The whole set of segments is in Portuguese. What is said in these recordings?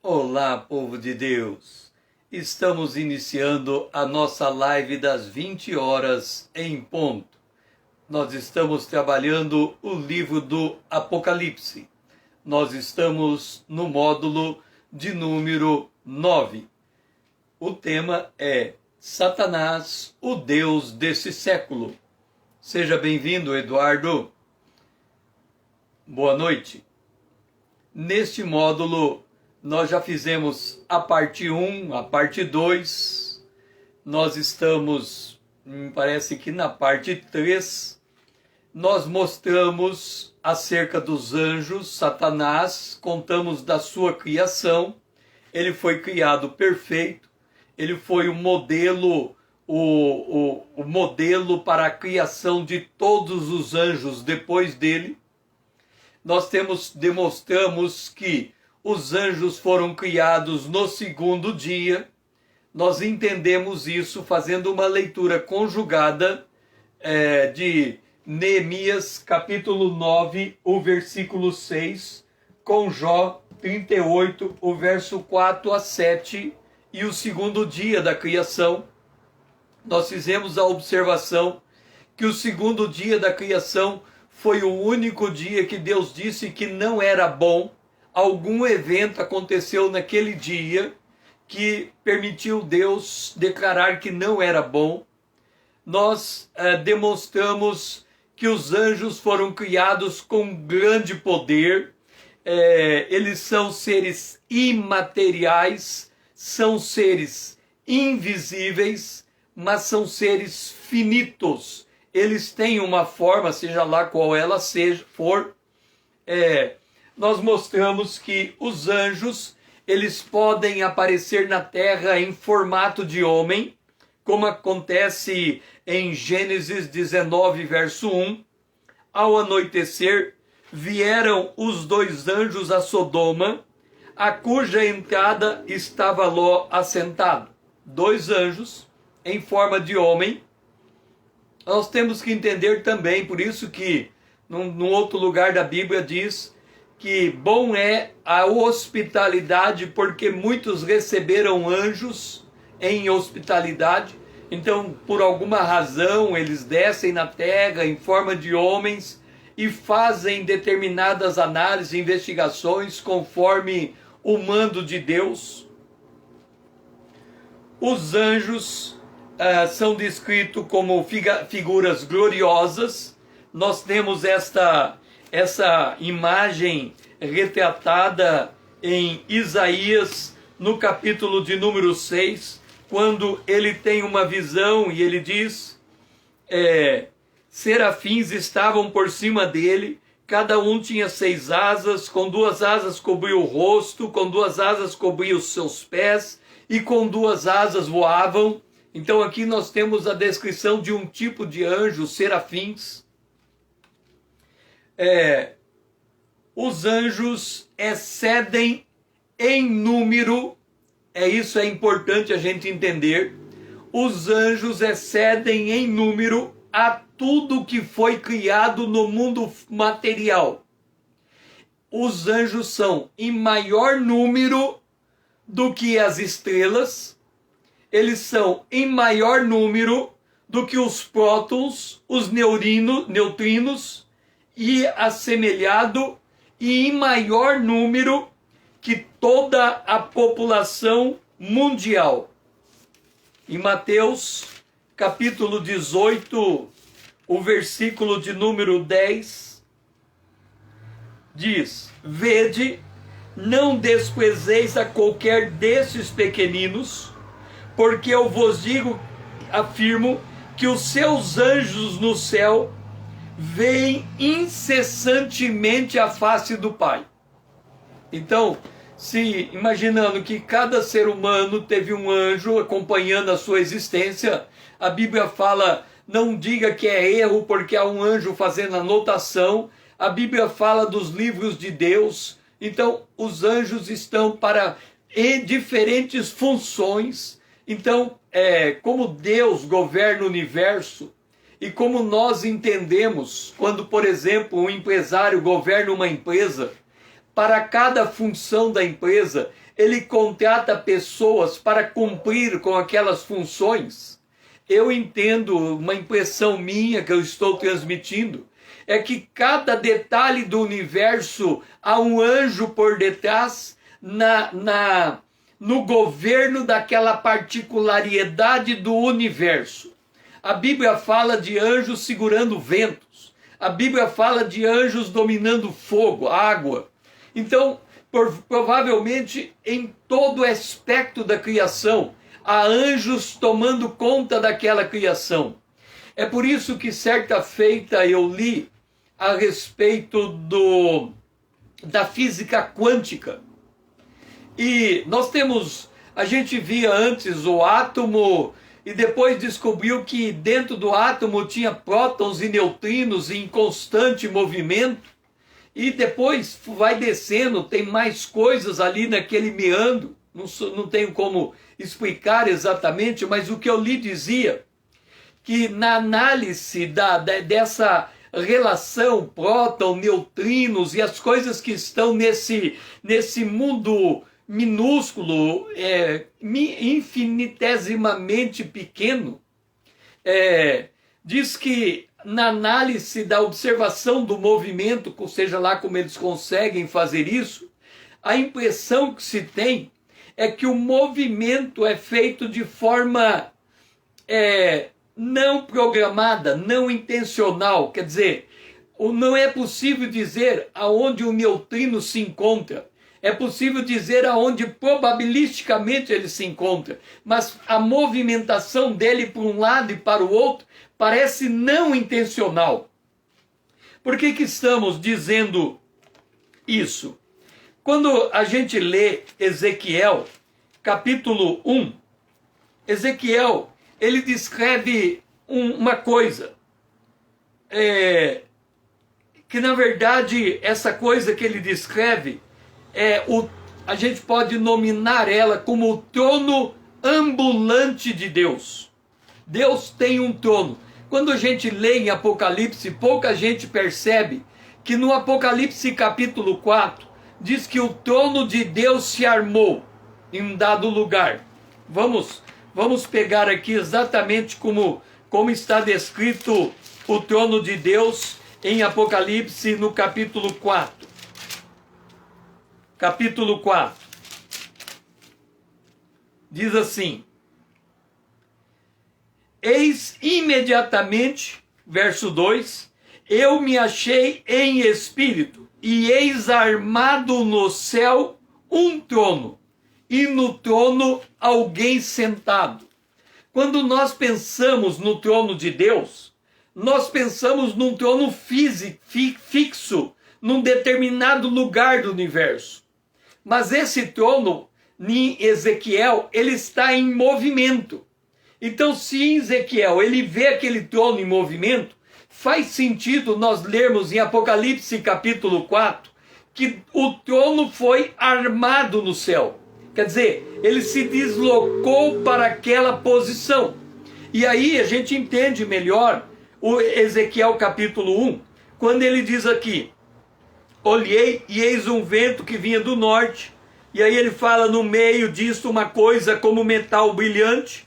Olá, povo de Deus! Estamos iniciando a nossa live das 20 horas em ponto. Nós estamos trabalhando o livro do Apocalipse. Nós estamos no módulo de número 9. O tema é Satanás, o Deus desse século. Seja bem-vindo, Eduardo. Boa noite. Neste módulo, nós já fizemos a parte 1, a parte 2. Nós estamos, me parece que na parte 3. Nós mostramos acerca dos anjos, Satanás, contamos da sua criação. Ele foi criado perfeito. Ele foi o modelo, o modelo para a criação de todos os anjos depois dele. Nós demonstramos que os anjos foram criados no segundo dia. Nós entendemos isso fazendo uma leitura conjugada de Neemias capítulo 9, o versículo 6, com Jó 38, o verso 4 a 7, e o segundo dia da criação. Nós fizemos a observação que o segundo dia da criação foi o único dia que Deus disse que não era bom. Algum evento aconteceu naquele dia que permitiu Deus declarar que não era bom. Nós demonstramos que os anjos foram criados com grande poder. Eles são seres imateriais, são seres invisíveis, mas são seres finitos. Eles têm uma forma, seja lá qual ela for. Nós mostramos que os anjos, eles podem aparecer na terra em formato de homem, como acontece em Gênesis 19, verso 1. Ao anoitecer, vieram os dois anjos a Sodoma, a cuja entrada estava Ló assentado. Dois anjos em forma de homem. Nós temos que entender também, por isso que num outro lugar da Bíblia diz que bom é a hospitalidade, porque muitos receberam anjos em hospitalidade. Então, por alguma razão, eles descem na terra em forma de homens e fazem determinadas análises e investigações conforme o mando de Deus. Os anjos são descritos como figuras gloriosas. Nós temos essa imagem retratada em Isaías, no capítulo de número 6, quando ele tem uma visão e ele diz, serafins estavam por cima dele, cada um tinha 6 asas, com 2 asas cobria o rosto, com 2 asas cobria os seus pés, e com 2 asas voavam. Então aqui nós temos a descrição de um tipo de anjo, serafins. Os anjos excedem em número, isso é importante a gente entender, os anjos excedem em número a tudo que foi criado no mundo material. Os anjos são em maior número do que as estrelas. Eles são em maior número do que os prótons, os neutrinos, e assemelhado, e em maior número que toda a população mundial. Em Mateus, capítulo 18, o versículo de número 10, diz: Vede, não desprezeis a qualquer desses pequeninos, porque eu vos digo, afirmo, que os seus anjos no céu veem incessantemente a face do Pai. Então, se imaginando que cada ser humano teve um anjo acompanhando a sua existência, a Bíblia fala, não diga que é erro porque há um anjo fazendo anotação. A Bíblia fala dos livros de Deus. Então, os anjos estão para diferentes funções. Então, como Deus governa o universo, e como nós entendemos, quando, por exemplo, um empresário governa uma empresa, para cada função da empresa, ele contrata pessoas para cumprir com aquelas funções. Eu entendo, uma impressão minha que eu estou transmitindo, é que cada detalhe do universo há um anjo por detrás no governo daquela particularidade do universo. A Bíblia fala de anjos segurando ventos. A Bíblia fala de anjos dominando fogo, água. Então, provavelmente em todo aspecto da criação, há anjos tomando conta daquela criação. É por isso que certa feita eu li a respeito da física quântica. E a gente via antes o átomo e depois descobriu que dentro do átomo tinha prótons e neutrinos em constante movimento. E depois vai descendo, tem mais coisas ali naquele meandro. Não tenho como explicar exatamente, mas o que eu li dizia que na análise dessa relação próton, neutrinos e as coisas que estão nesse mundo minúsculo, infinitesimamente pequeno, diz que na análise da observação do movimento, seja lá como eles conseguem fazer isso, a impressão que se tem é que o movimento é feito de forma não programada, não intencional. Quer dizer, não é possível dizer aonde o neutrino se encontra. É possível dizer aonde probabilisticamente ele se encontra. Mas a movimentação dele para um lado e para o outro parece não intencional. Por que estamos dizendo isso? Quando a gente lê Ezequiel, capítulo 1, Ezequiel, ele descreve uma coisa, que na verdade essa coisa que ele descreve, a gente pode nominar ela como o trono ambulante de Deus. Deus tem um trono. Quando a gente lê em Apocalipse, pouca gente percebe que no Apocalipse capítulo 4, diz que o trono de Deus se armou em um dado lugar. Vamos pegar aqui exatamente como está descrito o trono de Deus em Apocalipse no capítulo 4. Capítulo 4. Diz assim: eis imediatamente, verso 2, eu me achei em espírito, e eis armado no céu um trono, e no trono alguém sentado. Quando nós pensamos no trono de Deus, nós pensamos num trono fixo, num determinado lugar do universo. Mas esse trono, em Ezequiel, ele está em movimento. Então, se em Ezequiel ele vê aquele trono em movimento, faz sentido nós lermos em Apocalipse capítulo 4 que o trono foi armado no céu. Quer dizer, ele se deslocou para aquela posição. E aí a gente entende melhor o Ezequiel capítulo 1, quando ele diz aqui: olhei e eis um vento que vinha do norte. E aí ele fala no meio disso uma coisa como metal brilhante.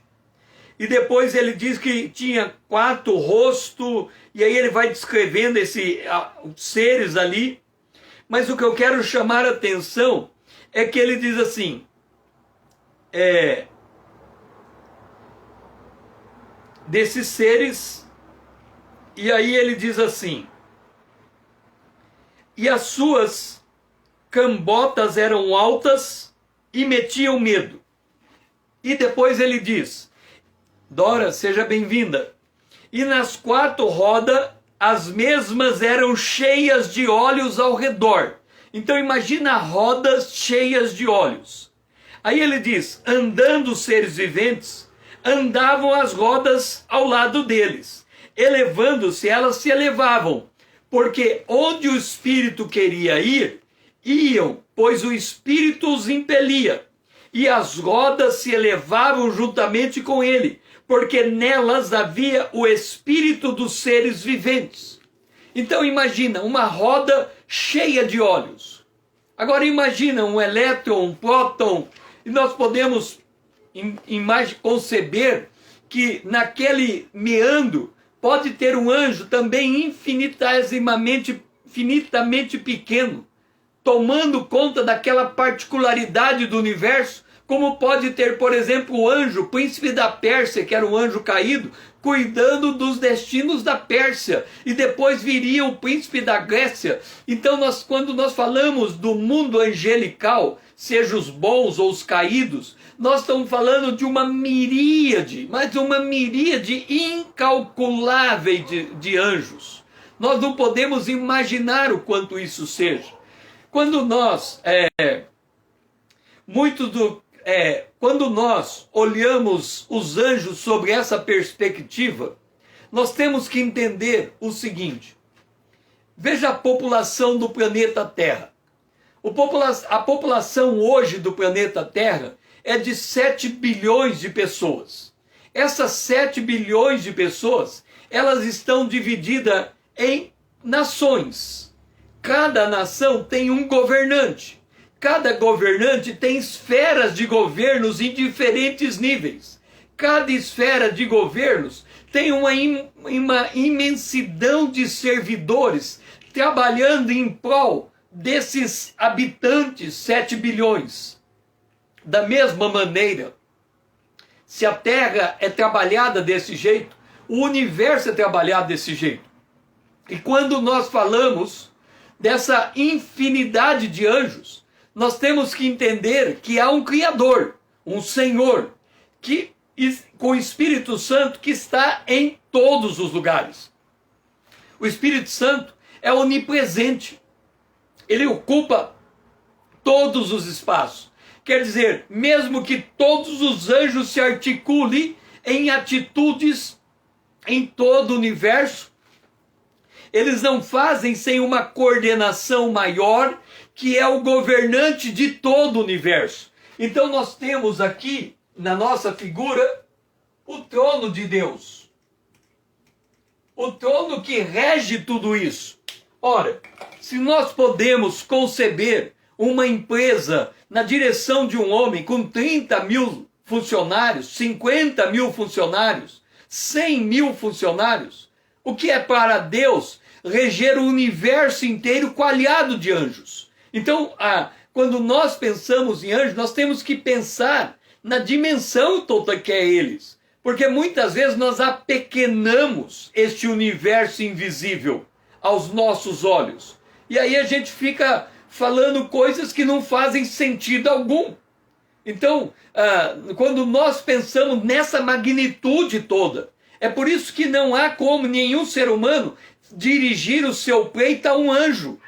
E depois ele diz que tinha 4 rostos, e aí ele vai descrevendo esses seres ali. Mas o que eu quero chamar a atenção é que ele diz assim, desses seres, e aí ele diz assim: e as suas cambotas eram altas e metiam medo. E depois ele diz: Dora, seja bem-vinda. E nas 4 rodas, as mesmas eram cheias de olhos ao redor. Então imagina rodas cheias de olhos. Aí ele diz: andando os seres viventes, andavam as rodas ao lado deles. Elevando-se, elas se elevavam. Porque onde o Espírito queria ir, iam, pois o Espírito os impelia. E as rodas se elevavam juntamente com ele, porque nelas havia o espírito dos seres viventes. Então imagina uma roda cheia de olhos. Agora imagina um elétron, um próton, e nós podemos conceber que naquele meandro pode ter um anjo também infinitamente pequeno, tomando conta daquela particularidade do universo, como pode ter, por exemplo, o anjo, o príncipe da Pérsia, que era um anjo caído, cuidando dos destinos da Pérsia, e depois viria o príncipe da Grécia. Então, quando nós falamos do mundo angelical, seja os bons ou os caídos, nós estamos falando de uma miríade, mas uma miríade incalculável de anjos. Nós não podemos imaginar o quanto isso seja. Quando nós quando nós olhamos os anjos sobre essa perspectiva, nós temos que entender o seguinte: veja a população do planeta Terra. A população hoje do planeta Terra é de 7 bilhões de pessoas. Essas 7 bilhões de pessoas, elas estão divididas em nações. Cada nação tem um governante. Cada governante tem esferas de governos em diferentes níveis. Cada esfera de governos tem uma imensidão de servidores trabalhando em prol desses habitantes, 7 bilhões. Da mesma maneira, se a Terra é trabalhada desse jeito, o universo é trabalhado desse jeito. E quando nós falamos dessa infinidade de anjos, nós temos que entender que há um Criador, um Senhor, com o Espírito Santo que está em todos os lugares. O Espírito Santo é onipresente. Ele ocupa todos os espaços. Quer dizer, mesmo que todos os anjos se articulem em atitudes em todo o universo, eles não fazem sem uma coordenação maior, que é o governante de todo o universo. Então nós temos aqui, na nossa figura, o trono de Deus. O trono que rege tudo isso. Ora, se nós podemos conceber uma empresa na direção de um homem com 30 mil funcionários, 50 mil funcionários, 100 mil funcionários, o que é para Deus reger o universo inteiro coalhado de anjos? Então, quando nós pensamos em anjos, nós temos que pensar na dimensão toda que é eles. Porque muitas vezes nós apequenamos este universo invisível aos nossos olhos. E aí a gente fica falando coisas que não fazem sentido algum. Então, quando nós pensamos nessa magnitude toda, é por isso que não há como nenhum ser humano dirigir o seu pleito a um anjo.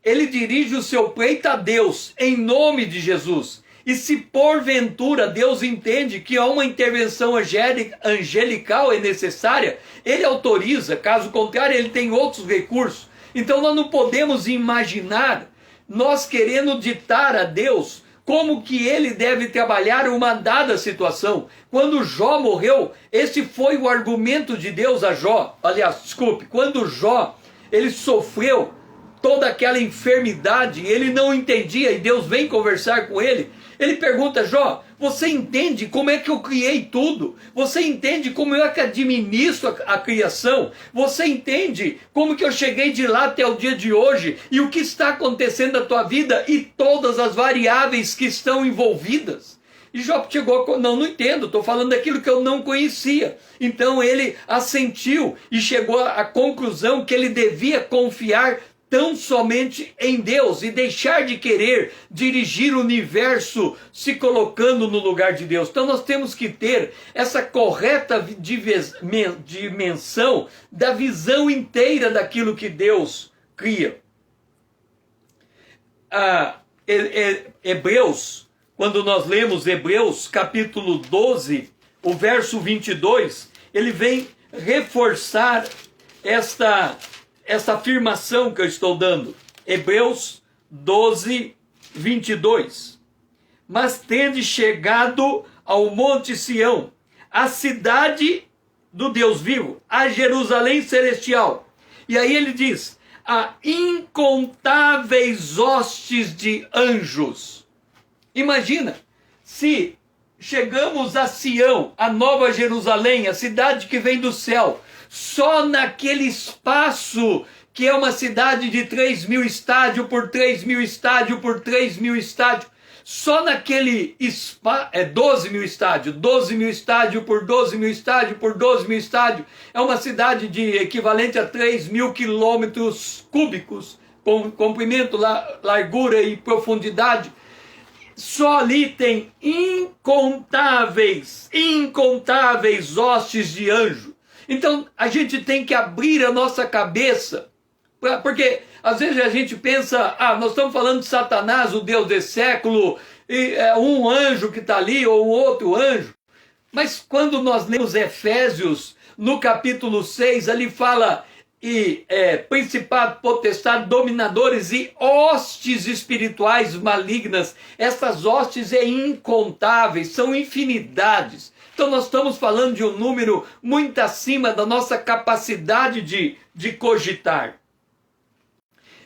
Ele dirige o seu pleito a Deus, em nome de Jesus. E se porventura Deus entende que uma intervenção angelical é necessária, ele autoriza, caso contrário ele tem outros recursos. Então nós não podemos imaginar nós querendo ditar a Deus como que ele deve trabalhar uma dada situação. Quando Jó morreu, esse foi o argumento de Deus a Jó. Aliás, desculpe, quando Jó, ele sofreu toda aquela enfermidade, ele não entendia, e Deus vem conversar com ele, ele pergunta: Jó, você entende como é que eu criei tudo? Você entende como é que administro a criação? Você entende como que eu cheguei de lá até o dia de hoje? E o que está acontecendo na tua vida? E todas as variáveis que estão envolvidas? E Jó chegou, não entendo, estou falando daquilo que eu não conhecia. Então ele assentiu e chegou à conclusão que ele devia confiar tão somente em Deus e deixar de querer dirigir o universo se colocando no lugar de Deus. Então nós temos que ter essa correta dimensão da visão inteira daquilo que Deus cria. Hebreus, quando nós lemos Hebreus capítulo 12, o verso 22, ele vem reforçar esta afirmação que eu estou dando. Hebreus 12, 22. Mas tende chegado ao monte Sião, a cidade do Deus vivo, a Jerusalém celestial. E aí ele diz: a incontáveis hostes de anjos. Imagina, se chegamos a Sião, a Nova Jerusalém, a cidade que vem do céu, só naquele espaço que é uma cidade de 3.000 estádios por 3.000 estádios por 3.000 estádios, só naquele 12.000 estádios, 12.000 estádios por 12.000 estádios por 12.000 estádios, é uma cidade de equivalente a 3.000 quilômetros cúbicos, com comprimento, largura e profundidade. Só ali tem incontáveis hostes de anjo. Então a gente tem que abrir a nossa cabeça, porque às vezes a gente pensa, nós estamos falando de Satanás, o Deus desse século, e é um anjo que está ali, ou outro anjo. Mas quando nós lemos Efésios, no capítulo 6, ali fala principado, potestade, dominadores e hostes espirituais malignas. Essas hostes incontáveis, são infinidades. Então nós estamos falando de um número muito acima da nossa capacidade de cogitar.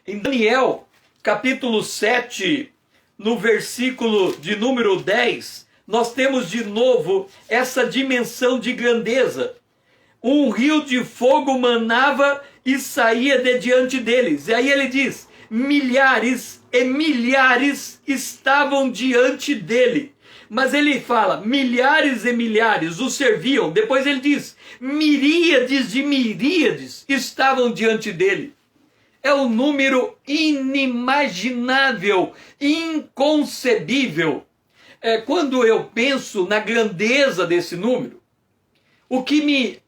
Em Daniel, capítulo 7, no versículo de número 10, nós temos de novo essa dimensão de grandeza. Um rio de fogo manava e saía de diante deles. E aí ele diz, milhares e milhares estavam diante dele. Mas ele fala, milhares e milhares o serviam. Depois ele diz, miríades de miríades estavam diante dele. É um número inimaginável, inconcebível. Quando eu penso na grandeza desse número, o que me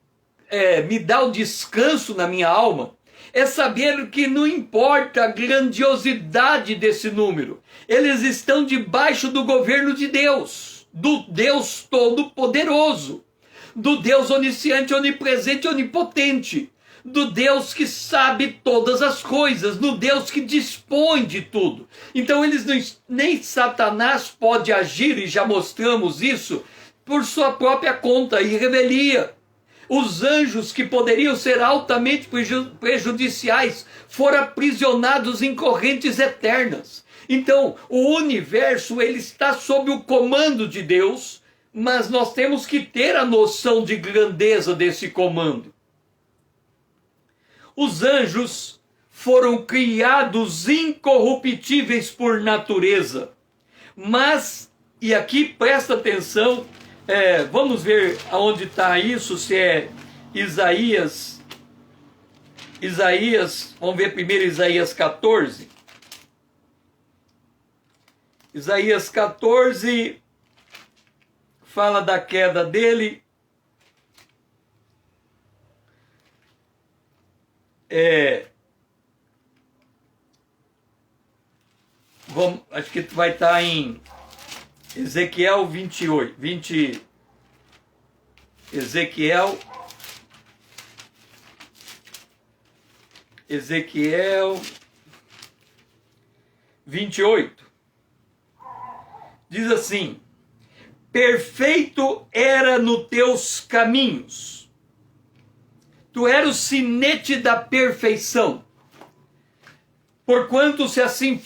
dá o descanso na minha alma é saber que não importa a grandiosidade desse número, eles estão debaixo do governo de Deus, do Deus Todo-Poderoso, do Deus onisciente, onipresente, onipotente, do Deus que sabe todas as coisas, do Deus que dispõe de tudo. Então nem Satanás pode agir, e já mostramos isso, por sua própria conta e revelia. Os anjos que poderiam ser altamente prejudiciais foram aprisionados em correntes eternas. Então, o universo ele está sob o comando de Deus, mas nós temos que ter a noção de grandeza desse comando. Os anjos foram criados incorruptíveis por natureza. Mas, e aqui presta atenção, vamos ver aonde está isso, se é Isaías, vamos ver primeiro Isaías 14. Isaías 14 fala da queda dele. Acho que vai estar em Ezequiel 28, Ezequiel 28, diz assim, perfeito era nos teus caminhos, tu eras o sinete da perfeição, porquanto se assim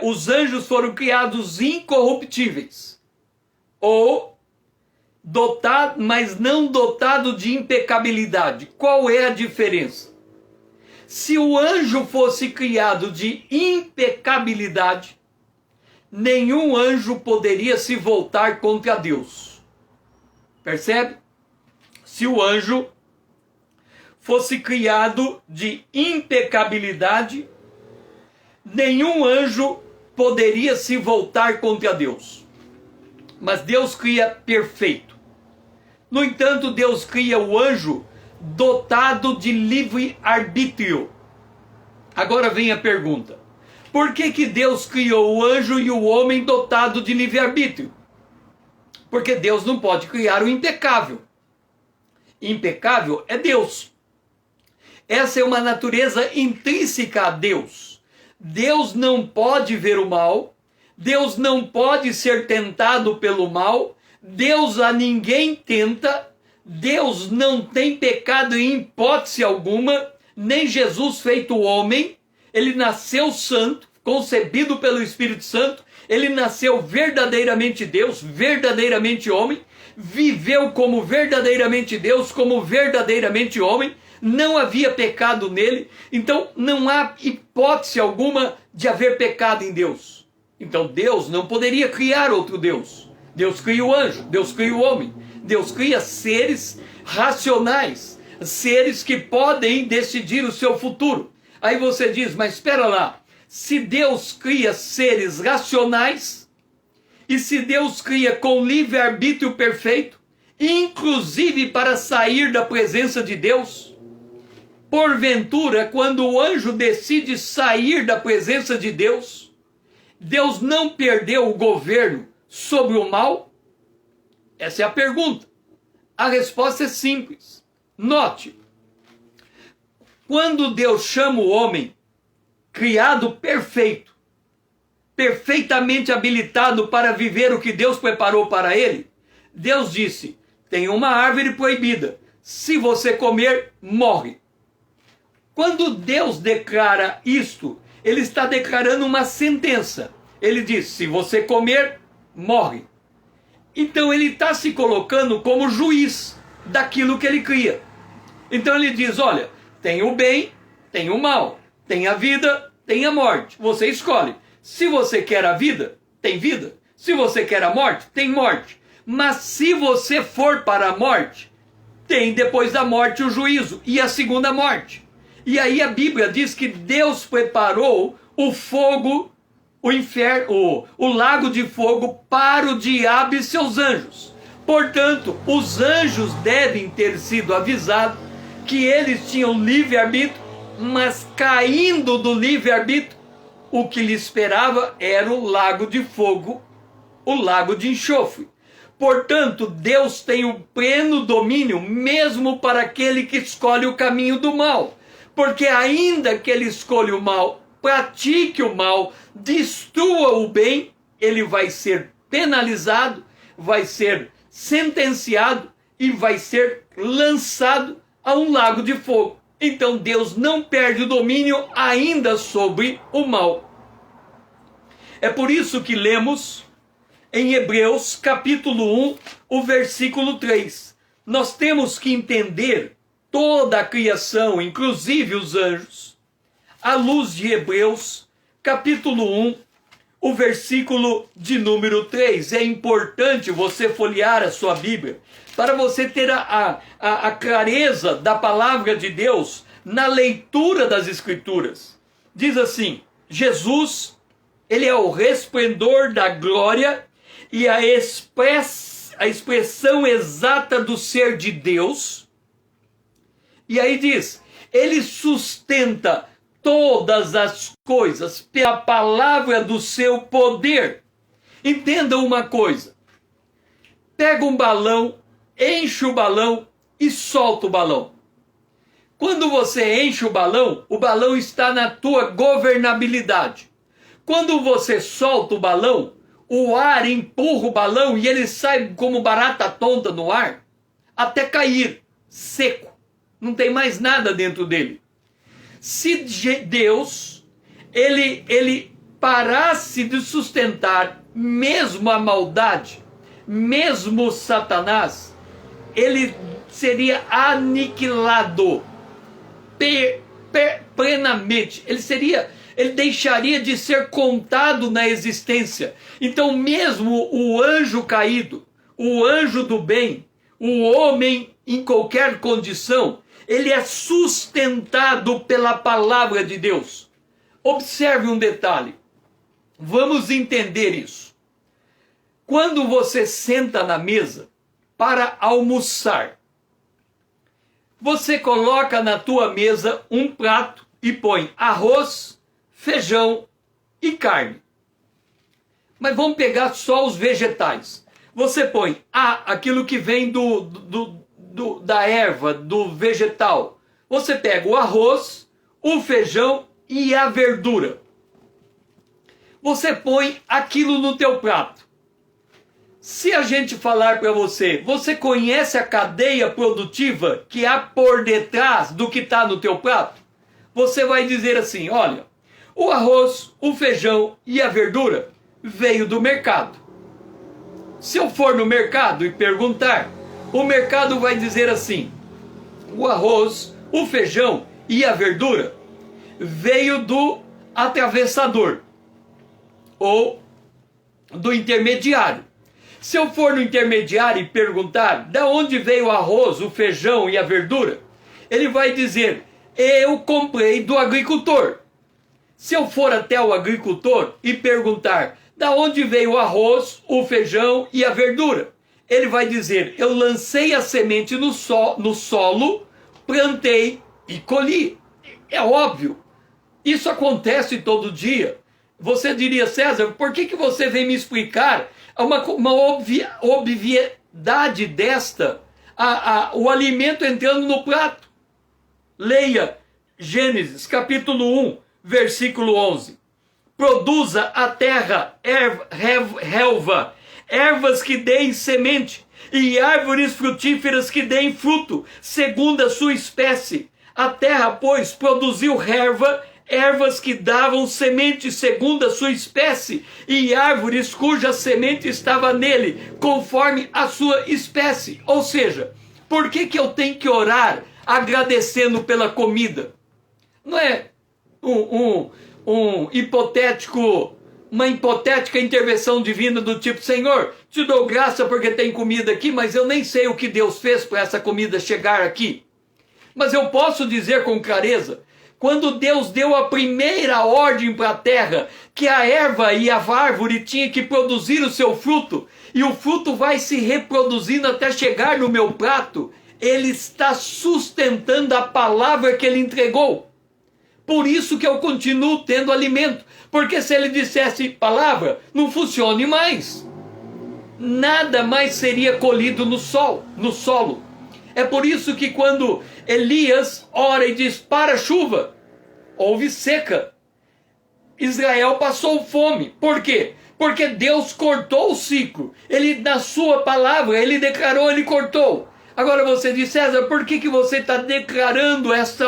os anjos foram criados incorruptíveis, ou dotado, mas não dotado de impecabilidade. Qual é a diferença? Se o anjo fosse criado de impecabilidade, nenhum anjo poderia se voltar contra Deus. Percebe? Se o anjo fosse criado de impecabilidade, nenhum anjo poderia se voltar contra Deus. Mas Deus cria perfeito. No entanto, Deus cria o anjo dotado de livre-arbítrio. Agora vem a pergunta. Por que Deus criou o anjo e o homem dotado de livre-arbítrio? Porque Deus não pode criar o impecável. Impecável é Deus. Essa é uma natureza intrínseca a Deus. Deus não pode ver o mal, Deus não pode ser tentado pelo mal, Deus a ninguém tenta, Deus não tem pecado em hipótese alguma, nem Jesus feito homem, ele nasceu santo, concebido pelo Espírito Santo, ele nasceu verdadeiramente Deus, verdadeiramente homem, viveu como verdadeiramente Deus, como verdadeiramente homem, não havia pecado nele, então não há hipótese alguma de haver pecado em Deus. Então Deus não poderia criar outro Deus. Deus cria o anjo, Deus cria o homem, Deus cria seres racionais, seres que podem decidir o seu futuro. Aí você diz, mas espera lá, se Deus cria seres racionais, e se Deus cria com livre-arbítrio perfeito, inclusive para sair da presença de Deus, porventura, quando o anjo decide sair da presença de Deus, Deus não perdeu o governo sobre o mal? Essa é a pergunta. A resposta é simples. Note, quando Deus chama o homem, criado perfeito, perfeitamente habilitado para viver o que Deus preparou para ele, Deus disse, tem uma árvore proibida, se você comer, morre. Quando Deus declara isto, ele está declarando uma sentença. Ele diz, se você comer, morre. Então ele está se colocando como juiz daquilo que ele cria. Então ele diz, olha, tem o bem, tem o mal, tem a vida, tem a morte. Você escolhe. Se você quer a vida, tem vida. Se você quer a morte, tem morte. Mas se você for para a morte, tem depois da morte o juízo e a segunda morte. E aí a Bíblia diz que Deus preparou o fogo, o inferno, o lago de fogo para o diabo e seus anjos. Portanto, os anjos devem ter sido avisados que eles tinham livre-arbítrio, mas caindo do livre-arbítrio, o que lhe esperava era o lago de fogo, o lago de enxofre. Portanto, Deus tem o pleno domínio, mesmo para aquele que escolhe o caminho do mal. Porque ainda que ele escolha o mal, pratique o mal, destrua o bem, ele vai ser penalizado, vai ser sentenciado e vai ser lançado a um lago de fogo. Então Deus não perde o domínio ainda sobre o mal. É por isso que lemos em Hebreus capítulo 1, o versículo 3. Nós temos que entender toda a criação, inclusive os anjos, à luz de Hebreus capítulo 1, o versículo de número 3. É importante você folhear a sua Bíblia para você ter a clareza da palavra de Deus na leitura das Escrituras. Diz assim, Jesus, ele é o resplendor da glória e a expressão exata do ser de Deus. E aí diz, ele sustenta todas as coisas pela palavra do seu poder. Entenda uma coisa, pega um balão, enche o balão e solta o balão. Quando você enche o balão está na tua governabilidade. Quando você solta o balão, o ar empurra o balão e ele sai como barata tonta no ar, até cair, seco. Não tem mais nada dentro dele. Se Deus, ele parasse de sustentar mesmo a maldade, mesmo Satanás, ele seria aniquilado plenamente. Ele deixaria de ser contado na existência. Então mesmo o anjo caído, o anjo do bem, o homem em qualquer condição, ele é sustentado pela palavra de Deus. Observe um detalhe. Vamos entender isso. Quando você senta na mesa para almoçar, você coloca na tua mesa um prato e põe arroz, feijão e carne. Mas vamos pegar só os vegetais. Você põe aquilo que vem da erva, do vegetal. Você pega o arroz, o feijão e a verdura. Você põe aquilo no teu prato. Se a gente falar para você, você conhece a cadeia produtiva que há por detrás do que está no teu prato? Você vai dizer assim, olha, O arroz, o feijão e a verdura veio do mercado. Se eu for no mercado e perguntar, o mercado vai dizer assim: o arroz, o feijão e a verdura veio do atravessador ou do intermediário. Se eu for no intermediário e perguntar de onde veio o arroz, o feijão e a verdura, ele vai dizer: eu comprei do agricultor. Se eu for até o agricultor e perguntar de onde veio o arroz, o feijão e a verdura, ele vai dizer: eu lancei a semente no solo, plantei e colhi. É óbvio, isso acontece todo dia. Você diria: César, por que você vem me explicar uma obviedade desta, o alimento entrando no prato? Leia Gênesis capítulo 1, versículo 11. Produza a terra relva, ervas que deem semente, e árvores frutíferas que deem fruto, segundo a sua espécie. A terra, pois, produziu ervas que davam semente segundo a sua espécie, e árvores cuja semente estava nele, conforme a sua espécie. Ou seja, por que eu tenho que orar agradecendo pela comida? Não é uma hipotética intervenção divina do tipo: Senhor, te dou graça porque tem comida aqui, mas eu nem sei o que Deus fez para essa comida chegar aqui. Mas eu posso dizer com clareza, quando Deus deu a primeira ordem para a terra, que a erva e a árvore tinha que produzir o seu fruto, e o fruto vai se reproduzindo até chegar no meu prato, ele está sustentando a palavra que ele entregou. Por isso que eu continuo tendo alimento, porque se ele dissesse palavra, não funcione mais. Nada mais seria colhido no solo. É por isso que quando Elias ora e diz: para a chuva, houve seca. Israel passou fome. Por quê? Porque Deus cortou o ciclo. Ele, na sua palavra, ele declarou, ele cortou. Agora você diz: César, por que você está declarando essa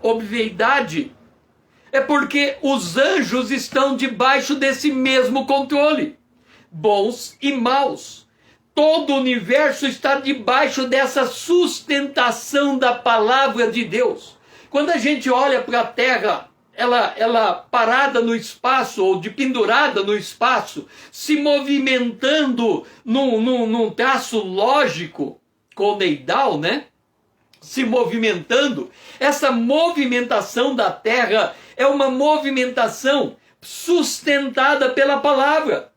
obviedade? É porque os anjos estão debaixo desse mesmo controle. Bons e maus. Todo o universo está debaixo dessa sustentação da palavra de Deus. Quando a gente olha para a Terra, ela parada no espaço, ou de pendurada no espaço, se movimentando num traço lógico, coneidal, né? Se movimentando, essa movimentação da Terra é uma movimentação sustentada pela palavra.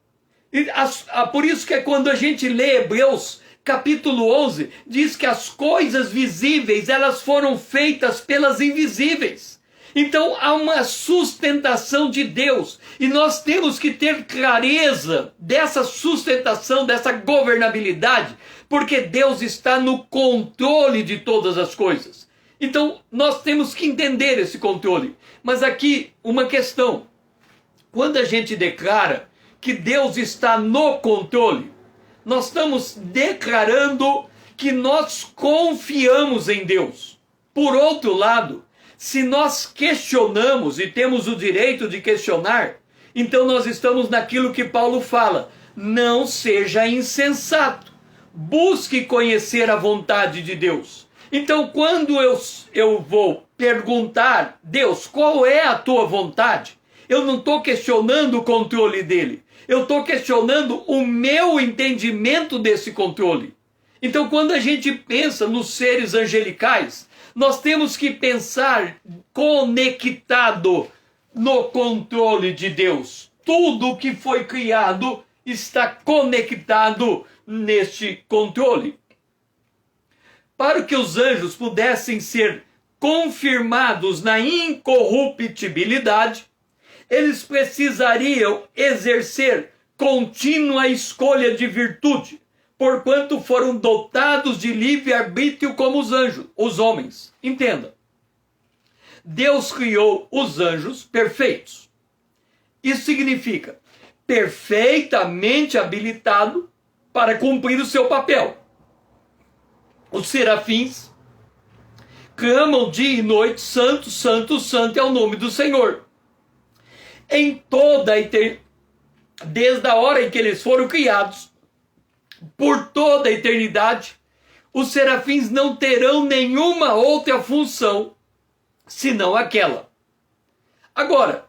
Por isso que quando a gente lê Hebreus capítulo 11, diz que as coisas visíveis, elas foram feitas pelas invisíveis. Então há uma sustentação de Deus, e nós temos que ter clareza dessa sustentação, dessa governabilidade, porque Deus está no controle de todas as coisas. Então nós temos que entender esse controle. Mas aqui uma questão: quando a gente declara que Deus está no controle, nós estamos declarando que nós confiamos em Deus. Por outro lado, se nós questionamos, e temos o direito de questionar, então nós estamos naquilo que Paulo fala: não seja insensato, busque conhecer a vontade de Deus. Então quando eu vou perguntar: Deus, qual é a tua vontade? Eu não estou questionando o controle dele, eu estou questionando o meu entendimento desse controle. Então quando a gente pensa nos seres angelicais, nós temos que pensar conectado no controle de Deus. Tudo que foi criado está conectado neste controle. Para que os anjos pudessem ser confirmados na incorruptibilidade, eles precisariam exercer contínua escolha de virtude, porquanto foram dotados de livre-arbítrio como os anjos, os homens. Entenda, Deus criou os anjos perfeitos. Isso significa perfeitamente habilitado para cumprir o seu papel. Os serafins clamam dia e noite: santo, santo, santo é o nome do Senhor. em toda a eternidade, desde a hora em que eles foram criados, por toda a eternidade, os serafins não terão nenhuma outra função senão aquela. Agora,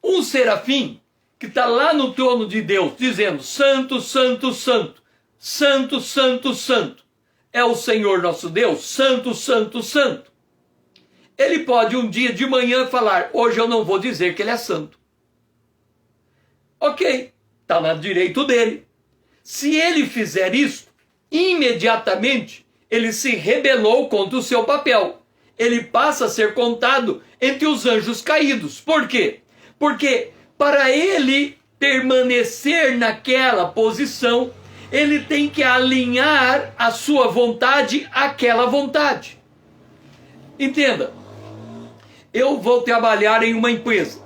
um serafim que está lá no trono de Deus, dizendo: Santo, Santo, Santo, Santo, Santo, Santo, é o Senhor nosso Deus, Santo, Santo, Santo. Ele pode um dia de manhã falar: hoje eu não vou dizer que ele é santo. Ok, está no direito dele. Se ele fizer isso, imediatamente ele se rebelou contra o seu papel. Ele passa a ser contado entre os anjos caídos. Por quê? Porque para ele permanecer naquela posição, ele tem que alinhar a sua vontade àquela vontade. Entenda, eu vou trabalhar em uma empresa.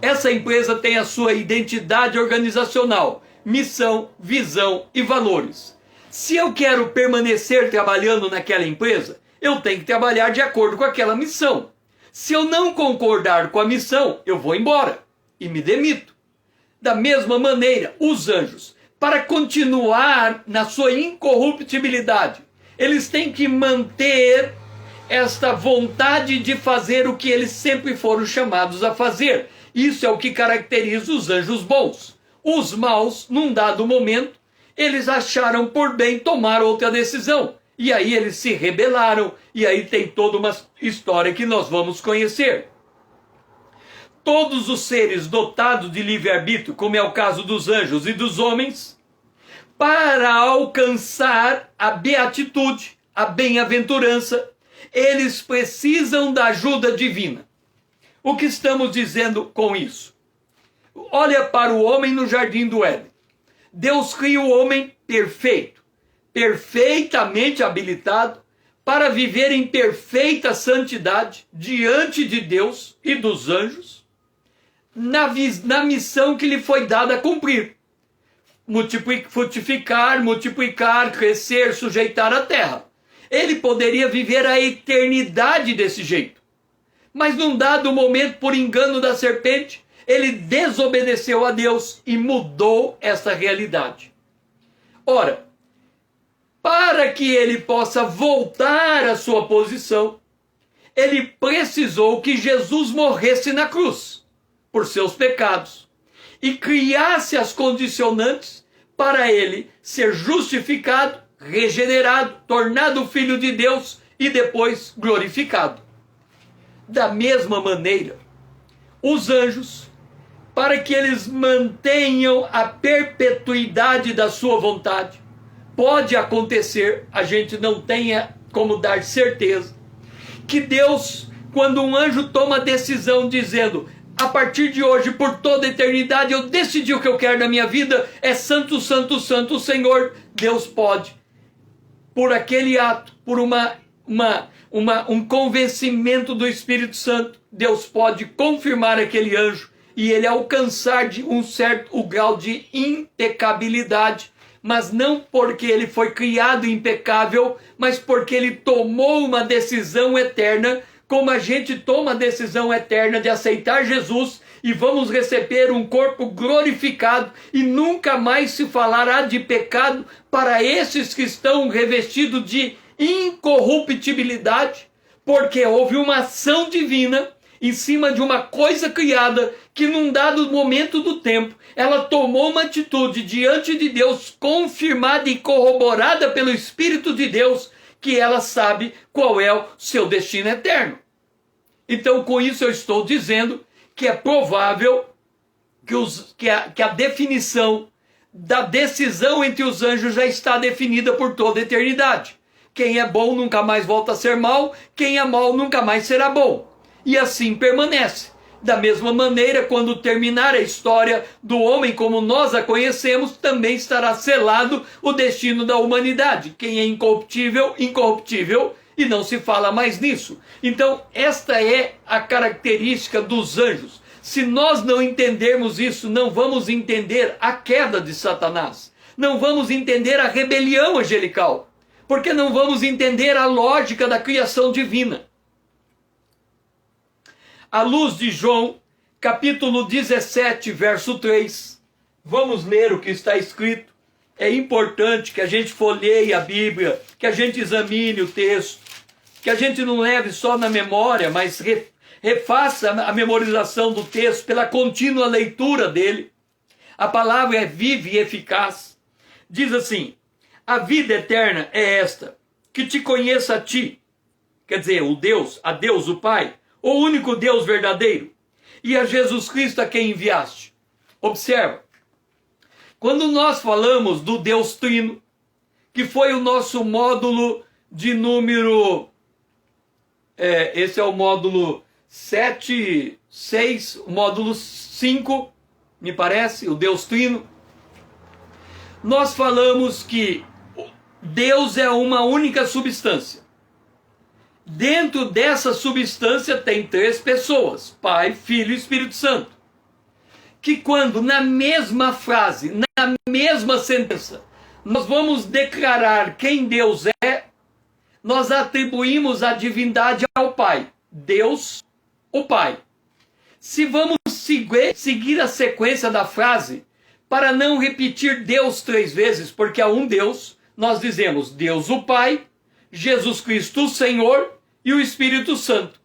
Essa empresa tem a sua identidade organizacional, missão, visão e valores. Se eu quero permanecer trabalhando naquela empresa, eu tenho que trabalhar de acordo com aquela missão. Se eu não concordar com a missão, eu vou embora e me demito. Da mesma maneira, os anjos, para continuar na sua incorruptibilidade, eles têm que manter esta vontade de fazer o que eles sempre foram chamados a fazer. Isso é o que caracteriza os anjos bons. Os maus, num dado momento, eles acharam por bem tomar outra decisão. E aí eles se rebelaram, e aí tem toda uma história que nós vamos conhecer. Todos os seres dotados de livre-arbítrio, como é o caso dos anjos e dos homens, para alcançar a beatitude, a bem-aventurança, eles precisam da ajuda divina. O que estamos dizendo com isso? Olha para o homem no jardim do Éden. Deus cria o homem perfeito, perfeitamente habilitado para viver em perfeita santidade diante de Deus e dos anjos, na missão que lhe foi dada a cumprir. Frutificar, multiplicar, crescer, sujeitar a terra. Ele poderia viver a eternidade desse jeito. Mas num dado momento, por engano da serpente, ele desobedeceu a Deus e mudou essa realidade. Ora, para que ele possa voltar à sua posição, ele precisou que Jesus morresse na cruz por seus pecados e criasse as condicionantes para ele ser justificado, regenerado, tornado filho de Deus e depois glorificado. Da mesma maneira, os anjos, para que eles mantenham a perpetuidade da sua vontade, pode acontecer, a gente não tenha como dar certeza, que Deus, quando um anjo toma a decisão dizendo: a partir de hoje, por toda a eternidade, eu decidi o que eu quero na minha vida, é santo, santo, santo o Senhor, Deus pode, por aquele ato, por um convencimento do Espírito Santo, Deus pode confirmar aquele anjo e ele alcançar de um certo grau de impecabilidade, mas não porque ele foi criado impecável, mas porque ele tomou uma decisão eterna, como a gente toma a decisão eterna de aceitar Jesus e vamos receber um corpo glorificado e nunca mais se falará de pecado para esses que estão revestidos de incorruptibilidade, porque houve uma ação divina em cima de uma coisa criada que num dado momento do tempo ela tomou uma atitude diante de Deus, confirmada e corroborada pelo Espírito de Deus, que ela sabe qual é o seu destino eterno. Então, com isso eu estou dizendo que é provável que a definição da decisão entre os anjos já está definida por toda a eternidade. Quem é bom nunca mais volta a ser mal, quem é mal nunca mais será bom. E assim permanece. Da mesma maneira, quando terminar a história do homem como nós a conhecemos, também estará selado o destino da humanidade. Quem é incorruptível, incorruptível, e não se fala mais nisso. Então, esta é a característica dos anjos. Se nós não entendermos isso, não vamos entender a queda de Satanás. Não vamos entender a rebelião angelical. Porque não vamos entender a lógica da criação divina. À luz de João, capítulo 17, verso 3. Vamos ler o que está escrito. É importante que a gente folheie a Bíblia, que a gente examine o texto, que a gente não leve só na memória, mas refaça a memorização do texto pela contínua leitura dele. A palavra é viva e eficaz. Diz assim: a vida eterna é esta, que te conheça a ti, quer dizer, a Deus o Pai, o único Deus verdadeiro, e a Jesus Cristo a quem enviaste. Observa, quando nós falamos do Deus Trino, que foi o nosso módulo de número, esse é o módulo 7, 6, o módulo 5, me parece, o Deus Trino, nós falamos que Deus é uma única substância. Dentro dessa substância tem 3 pessoas, Pai, Filho e Espírito Santo. Que quando na mesma frase, na mesma sentença, nós vamos declarar quem Deus é, nós atribuímos a divindade ao Pai. Deus, o Pai. Se vamos seguir a sequência da frase, para não repetir Deus 3 vezes, porque há um Deus, nós dizemos Deus o Pai, Jesus Cristo o Senhor e o Espírito Santo.